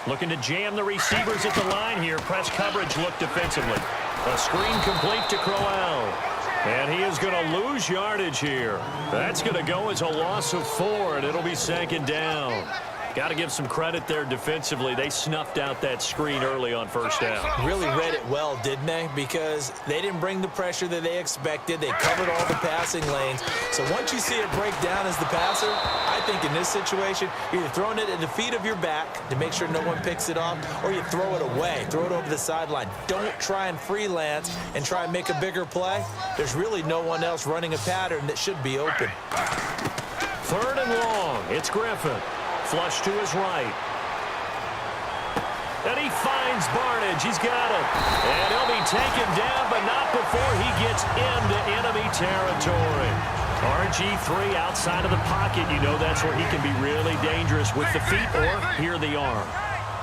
Looking to jam the receivers at the line here. Press coverage look defensively. A screen complete to Crowell. And he is going to lose yardage here. That's going to go as a loss of 4, and it'll be second down. Got to give some credit there defensively. They snuffed out that screen early on first down. Really read it well, didn't they? Because they didn't bring the pressure that they expected. They covered all the passing lanes. So once you see it break down as the passer, I think in this situation, you're either throwing it at the feet of your back to make sure no one picks it off, or you throw it away, throw it over the sideline. Don't try and freelance and try and make a bigger play. There's really no one else running a pattern that should be open. 3rd and long. It's Griffin. Flush to his right. And he finds Barnage. He's got him. And he'll be taken down, but not before he gets into enemy territory. RG3 outside of the pocket. You know that's where he can be really dangerous with the feet or here the arm.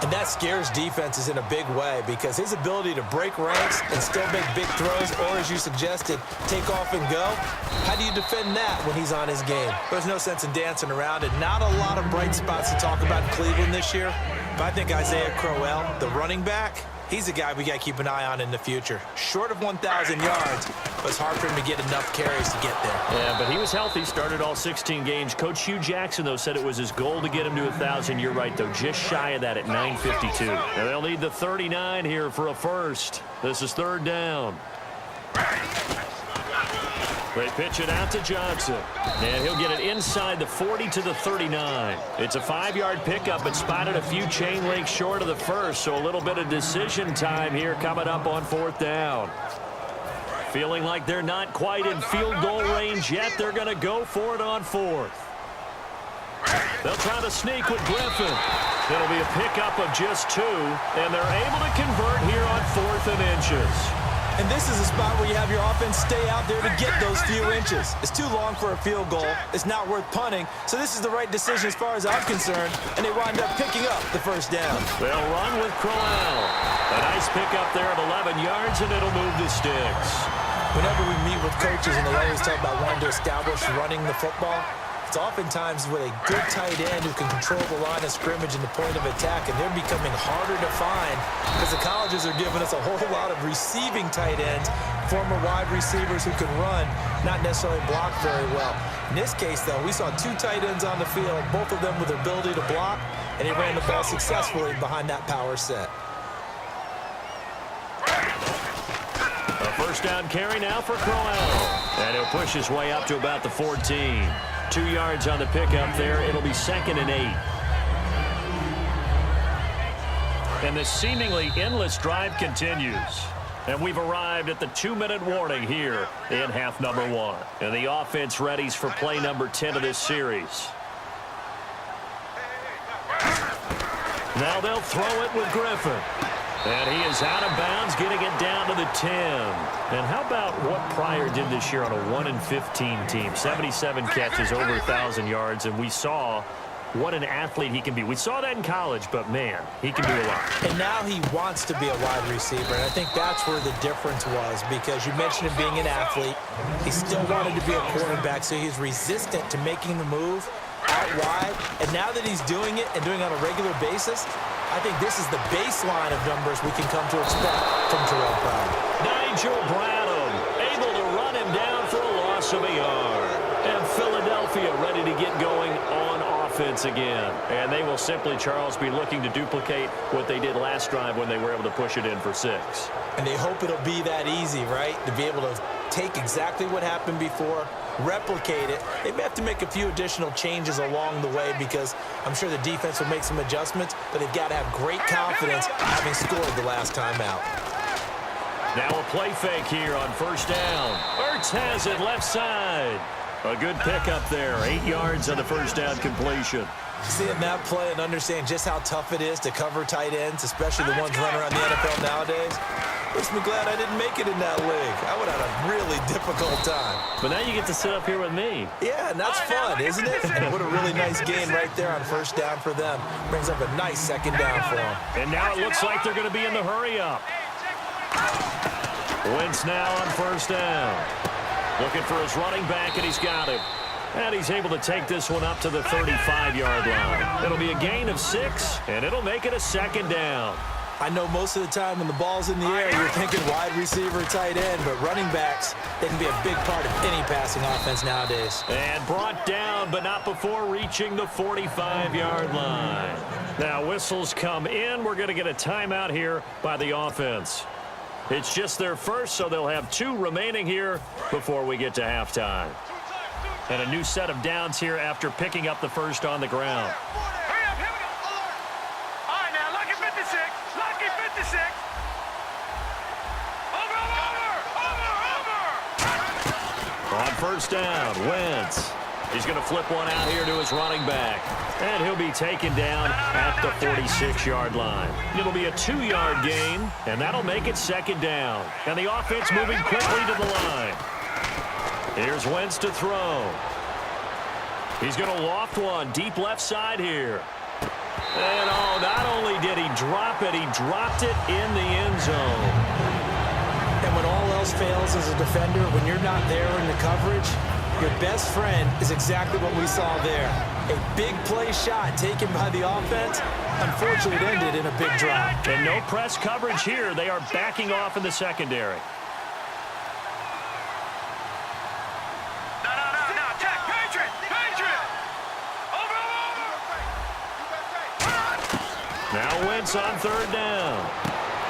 And that scares defenses in a big way because his ability to break ranks and still make big throws, or as you suggested, take off and go, how do you defend that when he's on his game? There's no sense in dancing around it. Not a lot of bright spots to talk about in Cleveland this year. But I think Isaiah Crowell, the running back, he's a guy we got to keep an eye on in the future. Short of 1,000 yards, but it's hard for him to get enough carries to get there. Yeah, but he was healthy, started all 16 games. Coach Hugh Jackson, though, said it was his goal to get him to 1,000. You're right, though, just shy of that at 952. Now they'll need the 39 here for a first. This is 3rd down. They pitch it out to Johnson. And he'll get it inside the 40 to the 39. It's a 5-yard pickup, but spotted a few chain links short of the first, so a little bit of decision time here coming up on 4th down. Feeling like they're not quite in field goal range yet. They're going to go for it on 4th. They'll try to sneak with Griffin. It'll be a pickup of just 2, and they're able to convert here on 4th and inches. And this is a spot where you have your offense stay out there to get those few inches. It's too long for a field goal. It's not worth punting. So this is the right decision as far as I'm concerned. And they wind up picking up the first down. They'll run with Crowell. A nice pickup there of 11 yards, and it'll move the sticks. Whenever we meet with coaches and they always talk about wanting to establish running the football, it's oftentimes with a good tight end who can control the line of scrimmage and the point of attack, and they're becoming harder to find because the colleges are giving us a whole lot of receiving tight ends, former wide receivers who can run, not necessarily block very well. In this case, though, we saw 2 tight ends on the field, both of them with the ability to block, and he ran the ball successfully behind that power set. A first down carry now for Crowell. And he'll push his way up to about the 14. 2 yards on the pickup there. It'll be 2nd and 8. And the seemingly endless drive continues. And we've arrived at the 2-minute warning here in half number 1. And the offense readies for play number 10 of this series. Now they'll throw it with Griffin. And he is out of bounds, getting it down to the 10. And how about what Pryor did this year on a 1-15 team? 77 catches, over 1,000 yards, and we saw what an athlete he can be. We saw that in college, but, man, he can do a lot. And now he wants to be a wide receiver, and I think that's where the difference was, because you mentioned him being an athlete. He still wanted to be a quarterback, so he's resistant to making the move out wide. And now that he's doing it and doing it on a regular basis, I think this is the baseline of numbers we can come to expect from Terrell Pryor. Nigel Bradham able to run him down for a loss of a yard. And Philadelphia ready to get going on offense again. And they will simply, Charles, be looking to duplicate what they did last drive when they were able to push it in for 6. And they hope it'll be that easy, right? To be able to take exactly what happened before, replicate it. They may have to make a few additional changes along the way because I'm sure the defense will make some adjustments, but they've got to have great confidence having scored the last time out. Now a play fake here on first down. Ertz has it left side. A good pickup there. 8 yards on the first down completion. Seeing that play and understand just how tough it is to cover tight ends, especially the ones running around the NFL nowadays, makes me glad I didn't make it in that league. I would have had a really difficult time. But now you get to sit up here with me. Yeah, and that's fun, isn't it? And what a really nice gain right there on first down for them. Brings up a nice second down for them. And now it looks like they're going to be in the hurry-up. Wentz now on first down. Looking for his running back, and he's got him. And he's able to take this one up to the 35-yard line. It'll be a gain of 6, and it'll make it a second down. I know most of the time when the ball's in the air, you're thinking wide receiver, tight end, but running backs, they can be a big part of any passing offense nowadays. And brought down, but not before reaching the 45-yard line. Now whistles come in. We're going to get a timeout here by the offense. It's just their first, so they'll have 2 remaining here before we get to halftime. And a new set of downs here after picking up the first on the ground. On first down, Wentz. He's going to flip one out here to his running back. And he'll be taken down at the 46-yard line. It'll be a 2-yard gain, and that'll make it second down. And the offense moving quickly to the line. Here's Wentz to throw. He's going to loft one deep left side here. And, oh, not only did he drop it, he dropped it in the end zone. And when all else fails as a defender, when you're not there in the coverage, your best friend is exactly what we saw there. A big play shot taken by the offense. Unfortunately, it ended in a big drop. And no press coverage here. They are backing off in the secondary. Now Wentz on third down.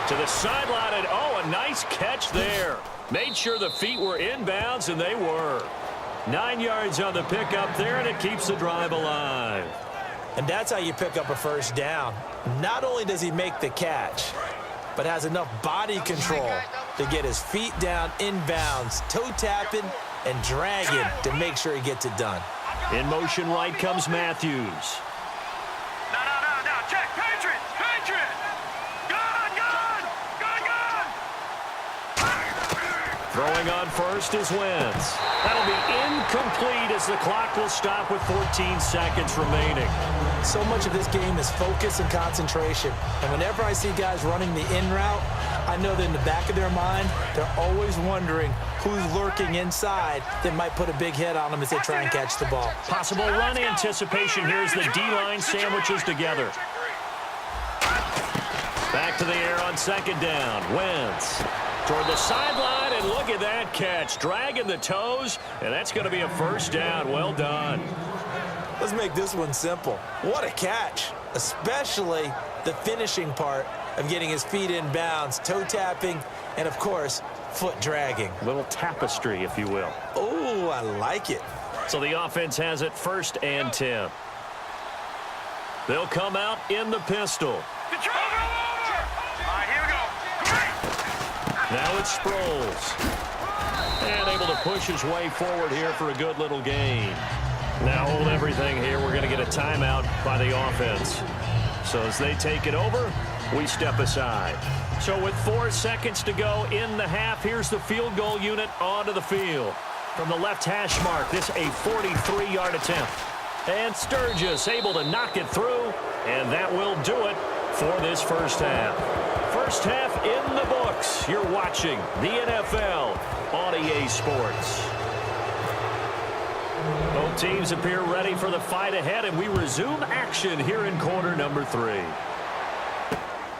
To the sideline, and oh, a nice catch there. Made sure the feet were inbounds, and they were. 9 yards on the pickup there, and it keeps the drive alive. And that's how you pick up a first down. Not only does he make the catch, but has enough body control to get his feet down inbounds, toe tapping and dragging to make sure he gets it done. In motion right comes Matthews. Throwing on first is Wentz. That'll be incomplete as the clock will stop with 14 seconds remaining. So much of this game is focus and concentration. And whenever I see guys running the in route, I know that in the back of their mind, they're always wondering who's lurking inside that might put a big hit on them as they try and catch the ball. Possible run anticipation here as the D-line sandwiches together. Back to the air on second down. Wentz toward the sideline, and look at that catch. Dragging the toes, and that's going to be a first down. Well done. Let's make this one simple. What a catch, especially the finishing part of getting his feet in bounds, toe tapping, and, of course, foot dragging. A little tapestry, if you will. Oh, I like it. So the offense has it 1st and 10. They'll come out in the pistol. Now it's Sproles. And able to push his way forward here for a good little gain. Now hold everything here. We're going to get a timeout by the offense. So as they take it over, we step aside. So with 4 seconds to go in the half, here's the field goal unit onto the field. From the left hash mark, this a 43-yard attempt. And Sturgis able to knock it through, and that will do it for this first half. First half in the books. You're watching the NFL on EA Sports. Both teams appear ready for the fight ahead, and we resume action here in quarter number 3.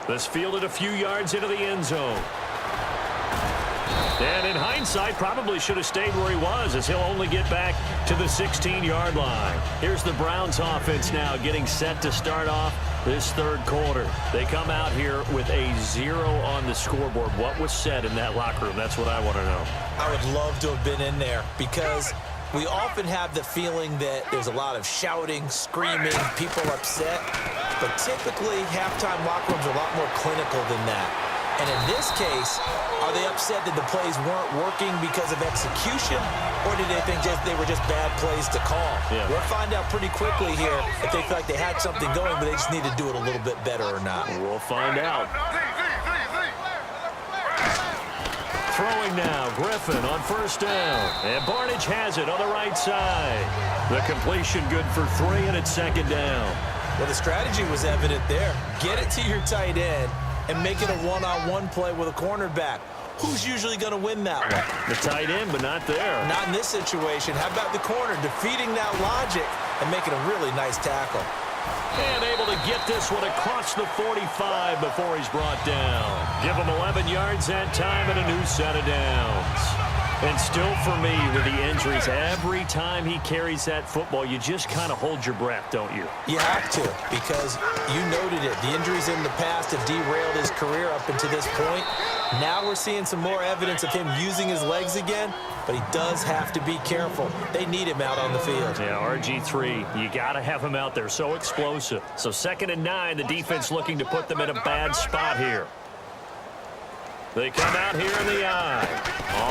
This fielded a few yards into the end zone. And in hindsight, probably should have stayed where he was, as he'll only get back to the 16-yard line. Here's the Browns offense now getting set to start off this third quarter. They come out here with a 0 on the scoreboard. What was said in that locker room? That's what I want to know. I would love to have been in there because we often have the feeling that there's a lot of shouting, screaming, people upset. But typically, halftime locker rooms are a lot more clinical than that. And in this case, are they upset that the plays weren't working because of execution, or did they think they were just bad plays to call? Yeah. We'll find out pretty quickly here if they feel like they had something going, but they just need to do it a little bit better or not. We'll find out. Throwing now, Griffin on first down. And Barnage has it on the right side. The completion good for 3, and it's second down. Well, the strategy was evident there. Get it to your tight end and make it a one-on-one play with a cornerback. who's usually going to win that one? The tight end, but not there. Not in this situation. How about the corner defeating that logic and making a really nice tackle? And able to get this one across the 45 before he's brought down. Give him 11 yards that time and a new set of downs. And still for me, with the injuries, every time he carries that football, you just kind of hold your breath, don't you? You have to, because you noted it. The injuries in the past have derailed his career up until this point. Now we're seeing some more evidence of him using his legs again, but he does have to be careful. They need him out on the field. Yeah, RG3, you got to have him out there. So explosive. So 2nd and 9, the defense looking to put them in a bad spot here. They come out here in the eye.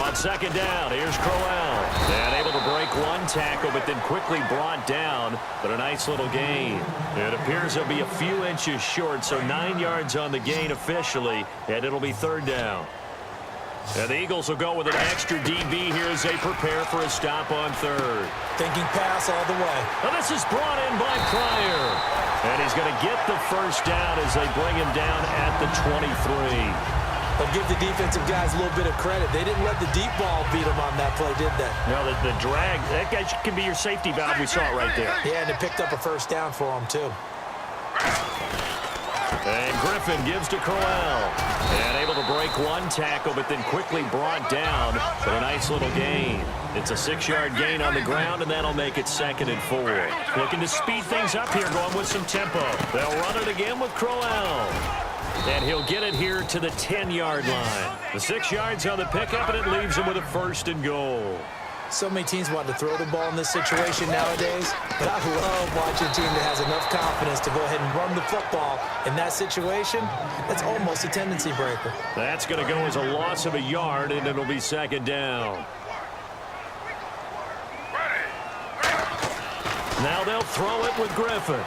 On 2nd down, here's Crowell. And able to break one tackle, but then quickly brought down. But a nice little gain. It appears he'll be a few inches short, so 9 yards on the gain officially, and it'll be 3rd down. And the Eagles will go with an extra DB here as they prepare for a stop on 3rd. Thinking pass all the way. Now this is brought in by Pryor. And he's going to get the 1st down as they bring him down at the 23. But give the defensive guys a little bit of credit. They didn't let the deep ball beat them on that play, did they? No, the drag, that guy can be your safety valve. We saw it right there. Yeah, and it picked up a 1st down for them, too. And Griffin gives to Crowell. And able to break one tackle, but then quickly brought down for a nice little gain. It's a 6-yard gain on the ground, and that'll make it 2nd and 4. Looking to speed things up here, going with some tempo. They'll run it again with Crowell. And he'll get it here to the 10-yard line. The 6 yards on the pickup, and it leaves him with a 1st and goal. So many teams want to throw the ball in this situation nowadays, but I love watching a team that has enough confidence to go ahead and run the football. In that situation, that's almost a tendency breaker. That's going to go as a loss of a yard, and it'll be 2nd down. Now they'll throw it with Griffin.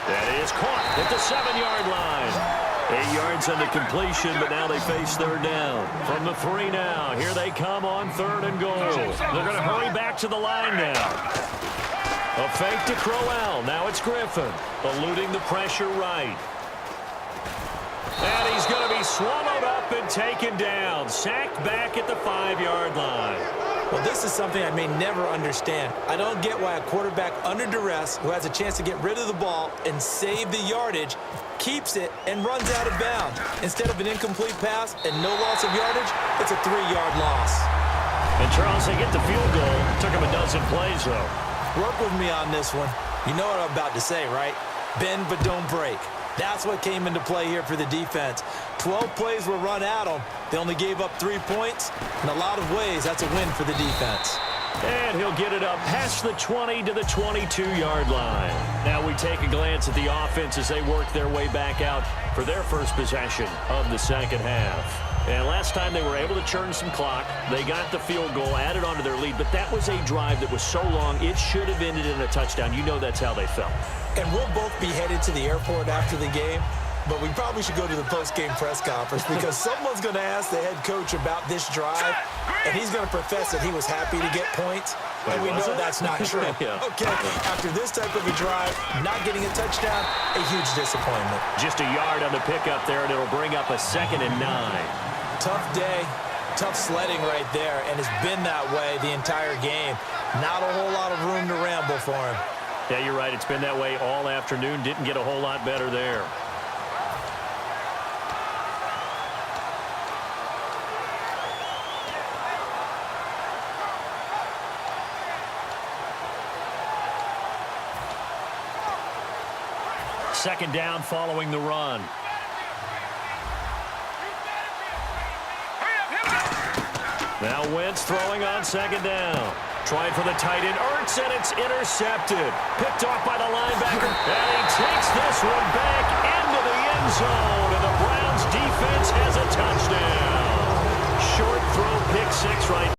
That is caught at the 7-yard line. 8 yards on the completion, but now they face 3rd down. From the 3 now, here they come on 3rd and goal. They're going to hurry back to the line now. A fake to Crowell. Now it's Griffin, eluding the pressure right. And he's going to be swallowed up and taken down. Sacked back at the 5-yard line. Well, this is something I may never understand. I don't get why a quarterback under duress who has a chance to get rid of the ball and save the yardage keeps it and runs out of bounds. Instead of an incomplete pass and no loss of yardage, it's a 3-yard loss. And Charles, they get the field goal. Took him a dozen plays, though. Work with me on this one. You know what I'm about to say, right? Bend but don't break. That's what came into play here for the defense. 12 plays were run at them. They only gave up 3 points. In a lot of ways, that's a win for the defense. And he'll get it up past the 20 to the 22-yard line. Now we take a glance at the offense as they work their way back out for their first possession of the 2nd half. And last time they were able to churn some clock. They got the field goal, added onto their lead, but that was a drive that was so long, it should have ended in a touchdown. You know that's how they felt. And we'll both be headed to the airport after the game, but we probably should go to the post-game press conference because someone's going to ask the head coach about this drive, and he's going to profess that he was happy to get points, and we know that's not true. Yeah. Okay, after this type of a drive, not getting a touchdown, a huge disappointment. Just a yard on the pickup there, and it'll bring up a 2nd and 9. Tough day, tough sledding right there, and it's been that way the entire game. Not a whole lot of room to ramble for him. Yeah, you're right. It's been that way all afternoon. Didn't get a whole lot better there. Second down following the run. Now Wentz throwing on 2nd down. Trying for the tight end, Ertz, and it's intercepted. Picked off by the linebacker, and he takes this one back into the end zone, and the Browns defense has a touchdown. Short throw, pick 6 right